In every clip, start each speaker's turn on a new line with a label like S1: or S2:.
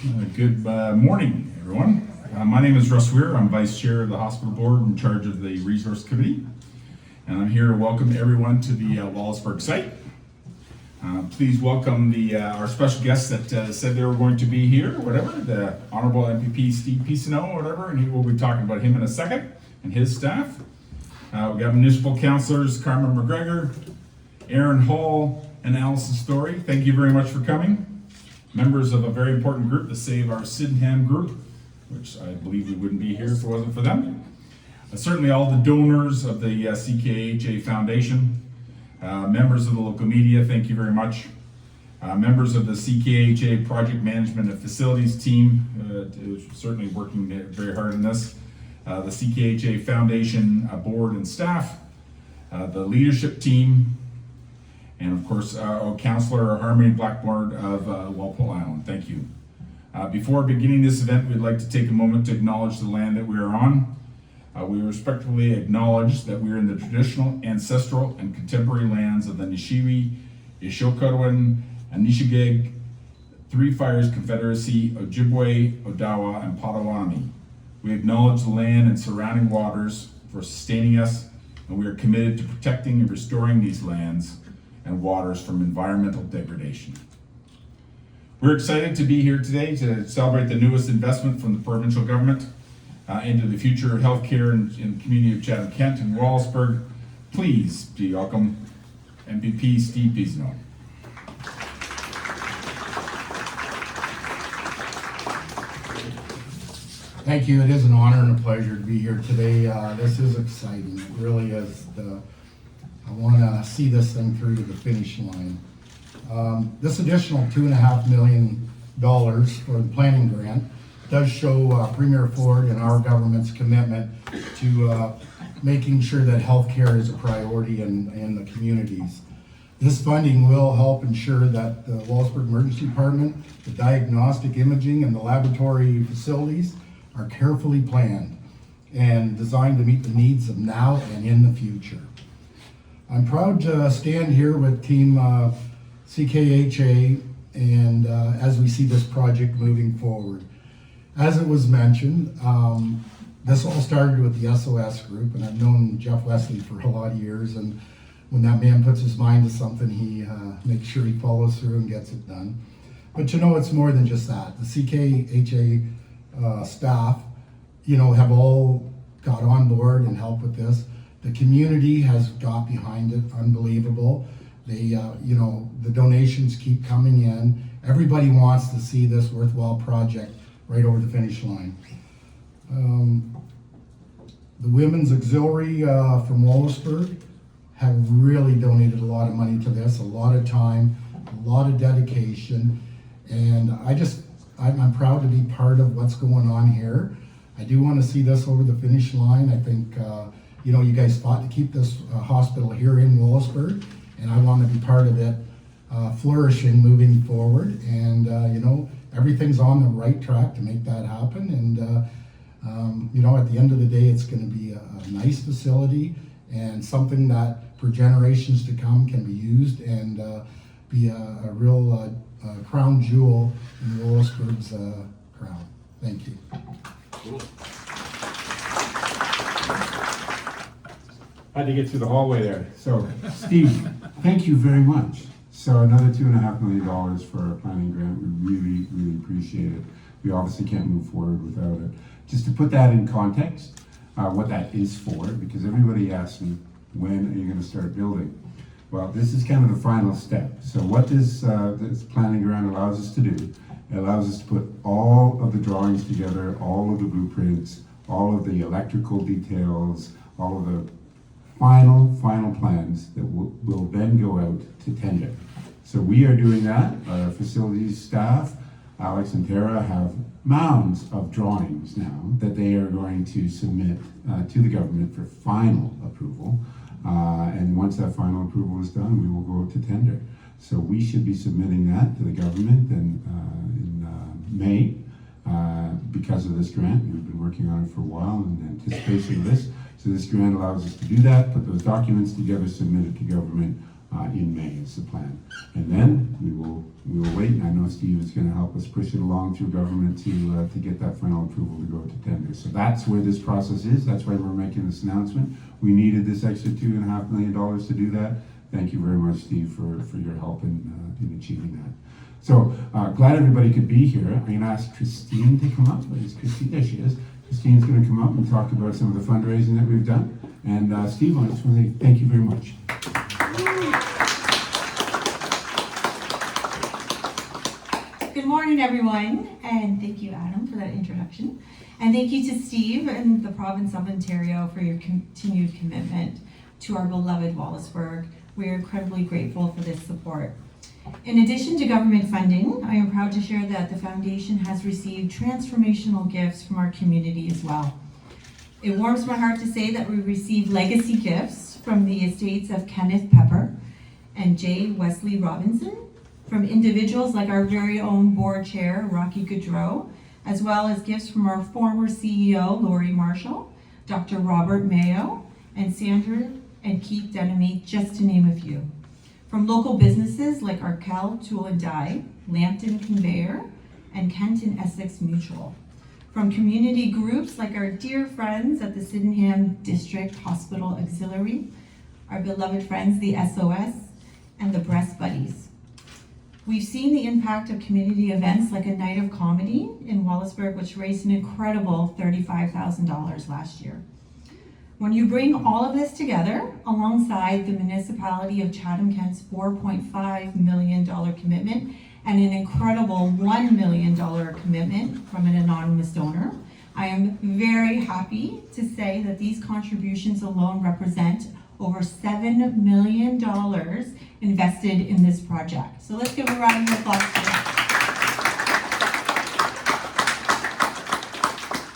S1: Good morning, everyone. My name is Russ Weir. I'm Vice Chair of the Hospital Board in charge of the Resource Committee. And I'm here to welcome everyone to the Wallaceburg Site. Please welcome our special guests that said they were going to be here, whatever, the Honorable MPP Steve Pisono, whatever, and we'll be talking about him in a second, and his staff. We got municipal councilors Carmen McGregor, Aaron Hall, and Allison Story. Thank you very much for coming. Members of a very important group, the Save Our Sydenham group, which I believe we wouldn't be here if it wasn't for them. Certainly all the donors of the CKHA Foundation, members of the local media, thank you very much. Members of the CKHA Project Management and Facilities team, certainly working very hard on this. The CKHA Foundation board and staff, the leadership team, and of course, Councillor Harmony Blackboard of Walpole Island. Thank you. Before beginning this event, we'd like to take a moment to acknowledge the land that we are on. We respectfully acknowledge that we are in the traditional, ancestral, and contemporary lands of the Nishiwi, Ishokotowin, Anishigig, Three Fires Confederacy, Ojibwe, Odawa, and Potawatomi. We acknowledge the land and surrounding waters for sustaining us, and we are committed to protecting and restoring these lands and waters from environmental degradation. We're excited to be here today to celebrate the newest investment from the provincial government into the future of healthcare in the community of Chatham-Kent and Wallaceburg. Please be welcome MPP Steve Pisono.
S2: Thank you. It is an honor and a pleasure to be here today. This is exciting. It really is. I want to see this thing through to the finish line. This additional $2.5 million for the planning grant does show Premier Ford and our government's commitment to making sure that healthcare is a priority in the communities. This funding will help ensure that the Wallaceburg Emergency Department, the diagnostic imaging, and the laboratory facilities are carefully planned and designed to meet the needs of now and in the future. I'm proud to stand here with Team CKHA and as we see this project moving forward. As it was mentioned, this all started with the SOS group, and I've known Jeff Wesley for a lot of years, and when that man puts his mind to something, he makes sure he follows through and gets it done. But you know, it's more than just that. The CKHA staff, have all got on board and helped with this. The community has got behind it, unbelievable. They, the donations keep coming in. Everybody wants to see this worthwhile project right over the finish line. The Women's Auxiliary from Wallaceburg have really donated a lot of money to this, a lot of time, a lot of dedication, and I'm proud to be part of what's going on here. I do want to see this over the finish line. I think, you guys fought to keep this hospital here in Wallaceburg, and I want to be part of it flourishing moving forward. And, everything's on the right track to make that happen. And, at the end of the day, it's going to be a nice facility and something that for generations to come can be used and be a real crown jewel in Wallaceburg's crown. Thank you.
S3: Cool. Had to get through the hallway there.
S4: So, Steve, thank you very much. So another $2.5 million for a planning grant, we really, really appreciate it. We obviously can't move forward without it. Just to put that in context, what that is for, because everybody asks me, when are you going to start building? Well, this is kind of the final step. So what this planning grant allows us to do, it allows us to put all of the drawings together, all of the blueprints, all of the electrical details, all of the final plans that will then go out to tender. So we are doing that. Our facilities staff, Alex and Tara, have mounds of drawings now that they are going to submit to the government for final approval. And once that final approval is done, we will go out to tender. So we should be submitting that to the government in May because of this grant. We've been working on it for a while in anticipation of this. So this grant allows us to do that, put those documents together, submit it to government. in May is the plan. And then we will wait. And I know Steve is going to help us push it along through government to get that final approval to go to tender. So that's where this process is. That's why we're making this announcement. We needed this extra $2.5 million to do that. Thank you very much, Steve, for your help in achieving that. So glad everybody could be here. I'm going to ask Christine to come up. Is Christine? There she is. Christine's going to come up and talk about some of the fundraising that we've done. And Steve, I just want to say thank you very much.
S5: Good morning, everyone, and thank you, Adam, for that introduction. And thank you to Steve and the province of Ontario for your continued commitment to our beloved Wallaceburg. We are incredibly grateful for this support. In addition to government funding, I am proud to share that the foundation has received transformational gifts from our community as well. It warms my heart to say that we received legacy gifts from the estates of Kenneth Pepper and J. Wesley Robinson, from individuals like our very own board chair, Rocky Goudreau, as well as gifts from our former CEO, Laurie Marshall, Dr. Robert Mayo, and Sandra and Keith Denemy, just to name a few. From local businesses like Arkell Tool and Die, Lambton Conveyor, and Kenton Essex Mutual. From community groups like our dear friends at the Sydenham District Hospital Auxiliary, our beloved friends, the SOS, and the Breast Buddies. We've seen the impact of community events like a night of comedy in Wallaceburg, which raised an incredible $35,000 last year. When you bring all of this together alongside the municipality of Chatham-Kent's $4.5 million commitment and an incredible $1 million commitment from an anonymous donor, I am very happy to say that these contributions alone represent over $7 million invested in this project. So let's give a round of applause for that.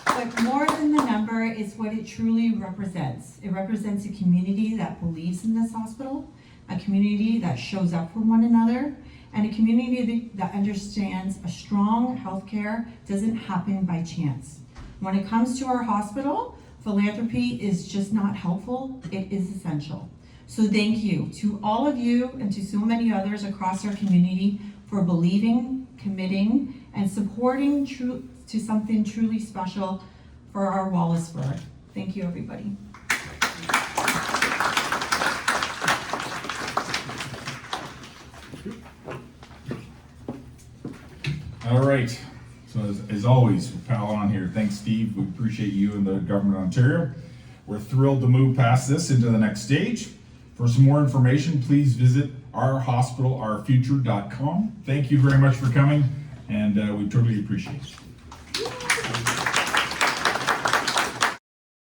S5: But more than the number is what it truly represents. It represents a community that believes in this hospital, a community that shows up for one another, and a community that understands a strong healthcare doesn't happen by chance. When it comes to our hospital, philanthropy is just not helpful, it is essential. So thank you to all of you and to so many others across our community for believing, committing, and supporting to something truly special for our Wallaceburg. Thank you, everybody.
S1: All right. So as always, we're piling on here. Thanks, Steve. We appreciate you and the government of Ontario. We're thrilled to move past this into the next stage. For some more information, please visit ourhospitalourfuture.com. Thank you very much for coming, and we totally appreciate it.